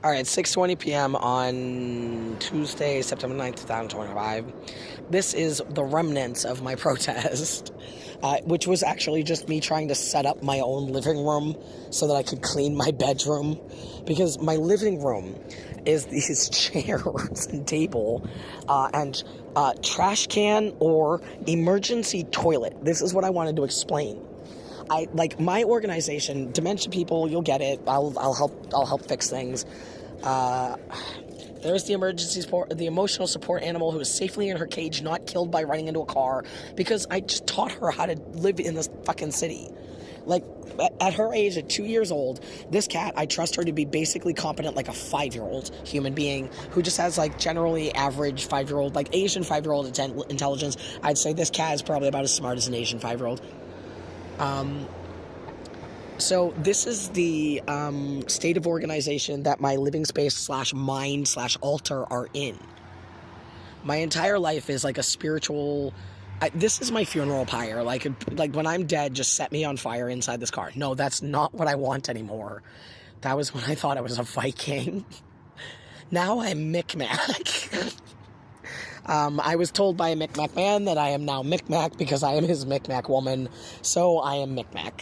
All right, 6:20 p.m. on Tuesday, September 9th, 2025. This is the remnants of my protest, which was actually just me trying to set up my own living room so that I could clean my bedroom, because my living room is these chairs and table and trash can or emergency toilet. This is what I wanted to explain. I like my organization, Dementia People. You'll get it. I'll help fix things. There's the emergency support, the emotional support animal who is safely in her cage, not killed by running into a car, because I just taught her how to live in this fucking city. Like, at her age, at 2 years old, this cat, I trust her to be basically competent like a 5-year-old human being who just has, like, generally average 5-year-old, like, Asian 5-year-old intelligence. I'd say this cat is probably about as smart as an Asian 5-year-old. So this is the state of organization that my living space / mind / altar are in. My entire life is like a spiritual... this is my funeral pyre. Like when I'm dead, just set me on fire inside this car. No, that's not what I want anymore. That was when I thought I was a Viking. Now I'm Micmac. I was told by a Micmac man that I am now Micmac because I am his Micmac woman. So I am Micmac.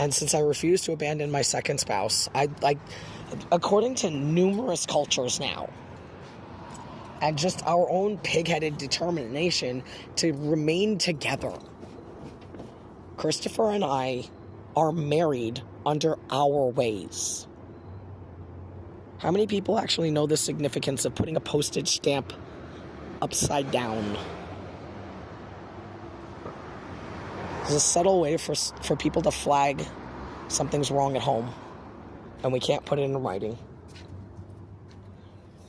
And since I refuse to abandon my second spouse, according to numerous cultures now, and just our own pig-headed determination to remain together, Christopher and I are married under our ways. How many people actually know the significance of putting a postage stamp upside down? It's a subtle way for people to flag something's wrong at home, and we can't put it in writing.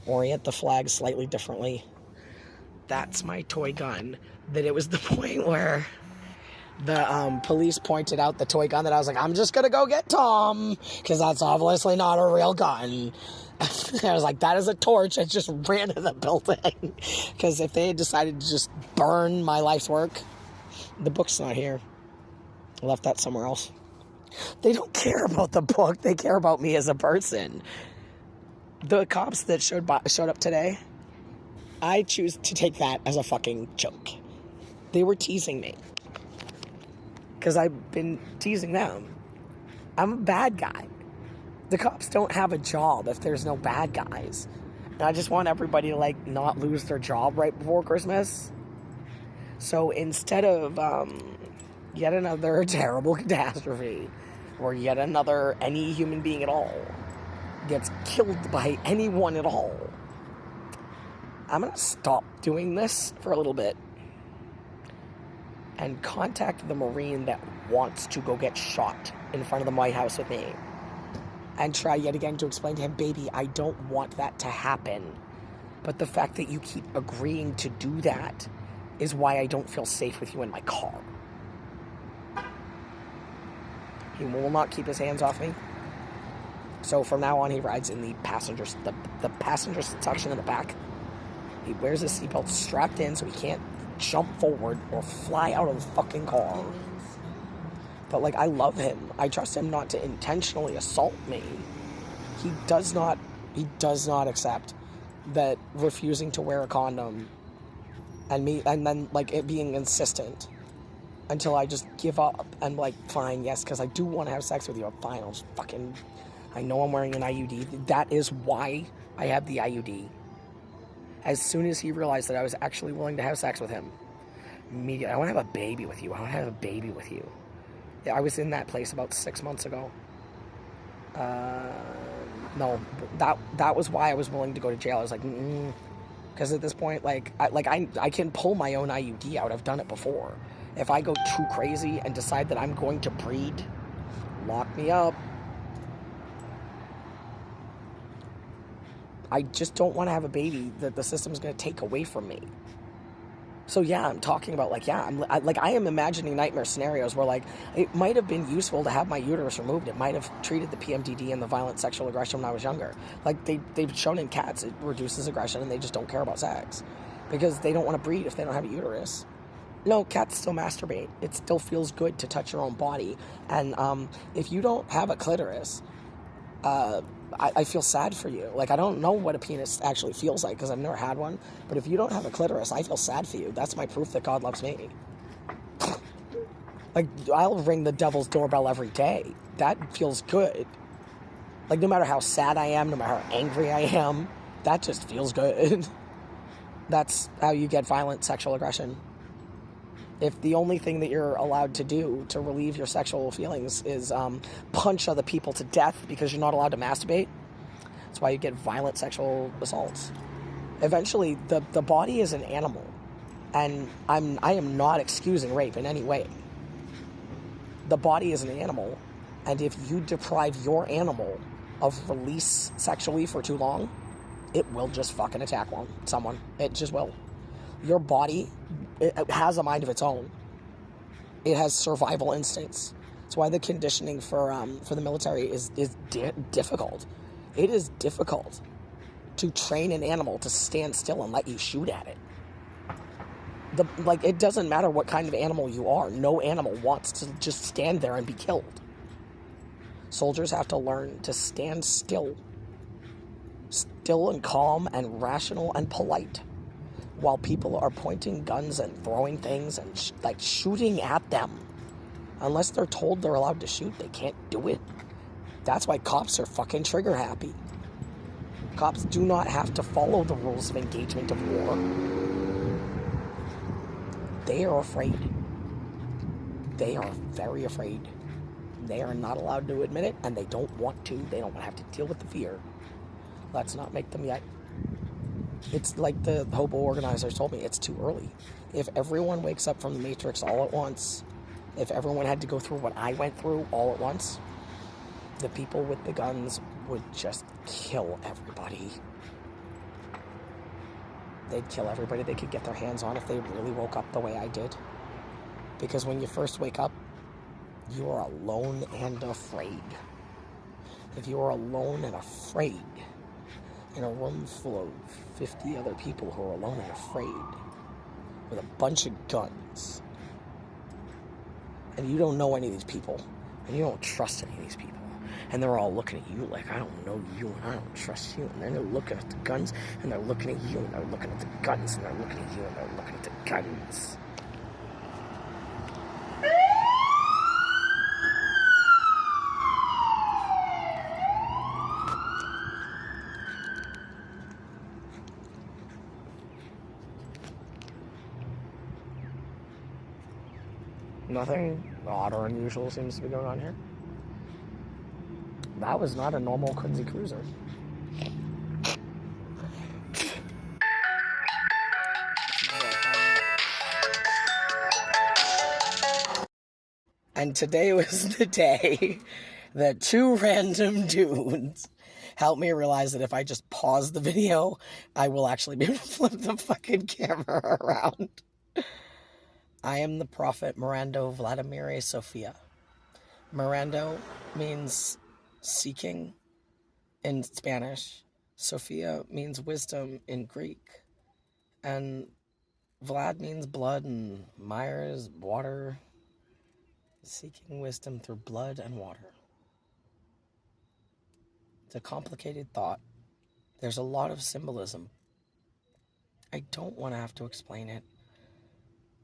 Orient the flag slightly differently. That's my toy gun. That it was the point where the police pointed out the toy gun that I was like, I'm just gonna go get Tom, because that's obviously not a real gun. I was like, that is a torch. I just ran in the building. Because if they had decided to just burn my life's work, the book's not here. I left that somewhere else. They don't care about the book. They care about me as a person. The cops that showed up today, I choose to take that as a fucking joke. They were teasing me. Because I've been teasing them. I'm a bad guy. The cops don't have a job if there's no bad guys. And I just want everybody to, like, not lose their job right before Christmas. So instead of yet another terrible catastrophe, or yet another any human being at all gets killed by anyone at all, I'm going to stop doing this for a little bit and contact the Marine that wants to go get shot in front of the White House with me and try yet again to explain to him, baby, I don't want that to happen. But the fact that you keep agreeing to do that is why I don't feel safe with you in my car. He will not keep his hands off me. So from now on, he rides in the passenger section in the back. He wears his seatbelt strapped in so he can't jump forward or fly out of the fucking car. But, like, I love him. I trust him not to intentionally assault me. He does not accept that refusing to wear a condom and then, like, it being insistent until I just give up and, like, fine, yes, because I do want to have sex with you. Fine, I'll just fucking... I know I'm wearing an IUD. That is why I have the IUD. As soon as he realized that I was actually willing to have sex with him, immediately, I want to have a baby with you. I want to have a baby with you. Yeah, I was in that place about 6 months ago. No, that was why I was willing to go to jail. I was like, because at this point, I can pull my own IUD out. I've done it before. If I go too crazy and decide that I'm going to breed, lock me up. I just don't want to have a baby that the system's going to take away from me. So yeah, I'm talking about, like, yeah, I am imagining nightmare scenarios where, like, it might have been useful to have my uterus removed. It might have treated the PMDD and the violent sexual aggression when I was younger. Like, they've shown in cats it reduces aggression and they just don't care about sex. Because they don't want to breed if they don't have a uterus. No, cats still masturbate. It still feels good to touch your own body. And if you don't have a clitoris, I feel sad for you. Like, I don't know what a penis actually feels like because I've never had one. But if you don't have a clitoris, I feel sad for you. That's my proof that God loves me. Like, I'll ring the devil's doorbell every day. That feels good. Like, no matter how sad I am, no matter how angry I am, that just feels good. That's how you get violent sexual aggression. If the only thing that you're allowed to do to relieve your sexual feelings is punch other people to death because you're not allowed to masturbate, that's why you get violent sexual assaults. Eventually, the body is an animal, and I am not excusing rape in any way. The body is an animal, and if you deprive your animal of release sexually for too long, it will just fucking attack someone. It just will. Your body, it has a mind of its own. It has survival instincts. That's why the conditioning for the military is difficult. It is difficult to train an animal to stand still and let you shoot at it. It doesn't matter what kind of animal you are. No animal wants to just stand there and be killed. Soldiers have to learn to stand still and calm and rational and polite, while people are pointing guns and throwing things and shooting at them. Unless they're told they're allowed to shoot, they can't do it. That's why cops are fucking trigger happy. Cops do not have to follow the rules of engagement of war. They are afraid. They are very afraid. They are not allowed to admit it, and they don't want to. They don't want to have to deal with the fear. Let's not make them yet. It's like the hobo organizers told me, it's too early. If everyone wakes up from the Matrix all at once, if everyone had to go through what I went through all at once, the people with the guns would just kill everybody. They'd kill everybody they could get their hands on if they really woke up the way I did. Because when you first wake up, you are alone and afraid. If you are alone and afraid, in a room full of 50 other people who are alone and afraid, with a bunch of guns, and you don't know any of these people, and you don't trust any of these people, and they're all looking at you like, I don't know you, and I don't trust you, and then they're looking at the guns, and they're looking at you, and they're looking at the guns, and they're looking at you, and they're looking at the guns. Nothing odd or unusual seems to be going on here. That was not a normal Quincy cruiser. And today was the day that two random dudes helped me realize that if I just pause the video, I will actually be able to flip the fucking camera around. I am the prophet Mirando Vladimir Sophia. Mirando means seeking in Spanish. Sophia means wisdom in Greek. And Vlad means blood, and Myers, water. Seeking wisdom through blood and water. It's a complicated thought. There's a lot of symbolism. I don't want to have to explain it.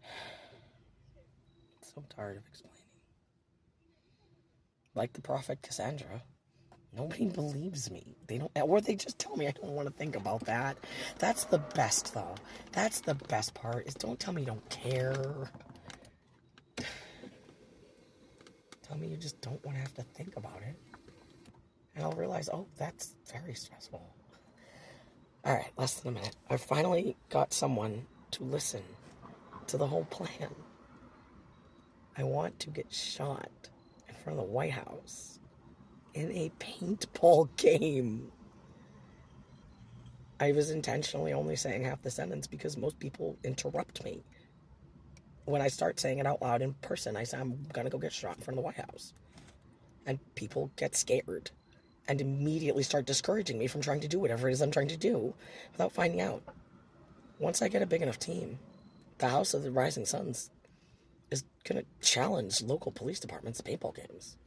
I'm so tired of explaining. Like the prophet Cassandra, nobody believes me. They don't, or they just tell me I don't want to think about that. That's the best, though. That's the best part, is don't tell me you don't care. Tell me you just don't want to have to think about it. And I'll realize, oh, that's very stressful. All right, less than a minute. I finally got someone to listen to the whole plan. I want to get shot in front of the White House in a paintball game. I was intentionally only saying half the sentence because most people interrupt me. When I start saying it out loud in person, I say I'm going to go get shot in front of the White House. And people get scared and immediately start discouraging me from trying to do whatever it is I'm trying to do without finding out. Once I get a big enough team, the House of the Rising Suns is going to challenge local police departments to paintball games.